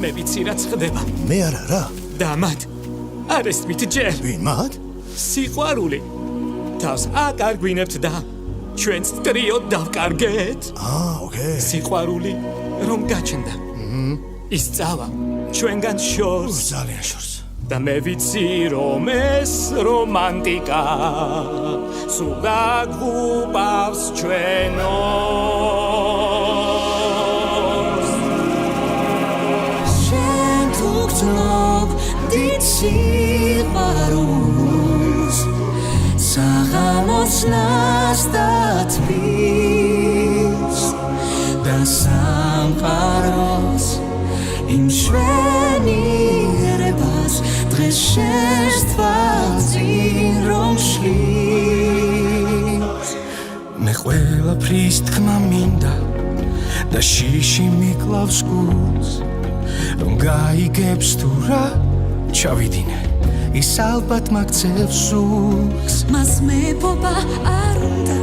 მე ვიცი რაც ხდება მე არა რა და მათ არ ესმით ჯერ ვინ მათ სიყვარული თავს აკარგვინებთ და ჩვენს ტრიოდ დავკარგეთ ოკეი სიყვარული რომ გაჩნდა ისწავა ჩვენგან შორს ძალიან შორს და მე ვიცი რომ ეს რომანტიკა სულ დაგუბავს ჩვენოს შენ თუ გრძნობ დიდ სიყვარულს საღამოს ნასტათბის და სამყაროს იმ შვენიერებას დღეს შეცვალწინ რომ შლის მე ყველაფრის თქმა მინდა და შიში მიკლავს გულს რომ გაიგებს თუ რა ჩავიდინე ის ალბათ მაგცევს სულს მას მეფობა არ უნდა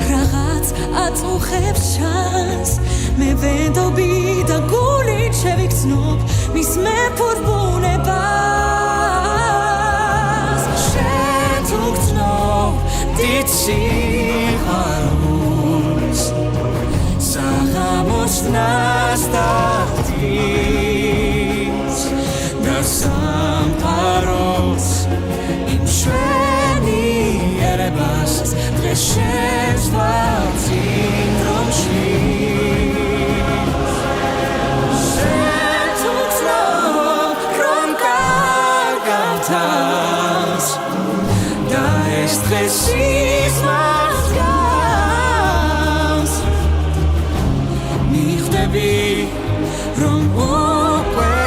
რაღაც აწუხებს ჩანს მე ვენდობი და გულით შევიგრძნობ მის მეფურ ბუნებას შენ თუ გრძნობ დიდ სიყვარულს საღამოს ნასტათბის და სამყაროს იმ შვენიერებას დღეს შეცვალწინ რომ შლის შენ თუ გრძნობ რომ კარგავთავს და ეს დღეს სიზმარს გავს მიხვდები რომ უკვე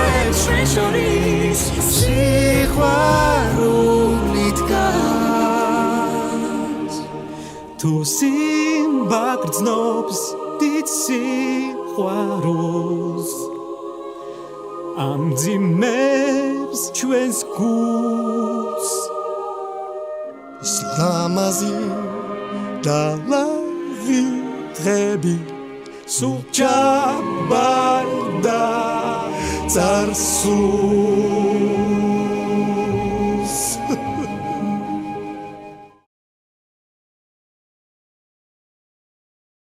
ჩვენ შორის სიყვარული დგას თუ სიმბა გრძნობს დიდ სიყვარულს ამძიმებს ჩვენს გულს ის ლამაზი და ლავი დღები სულ ჩაბარდა წარსულ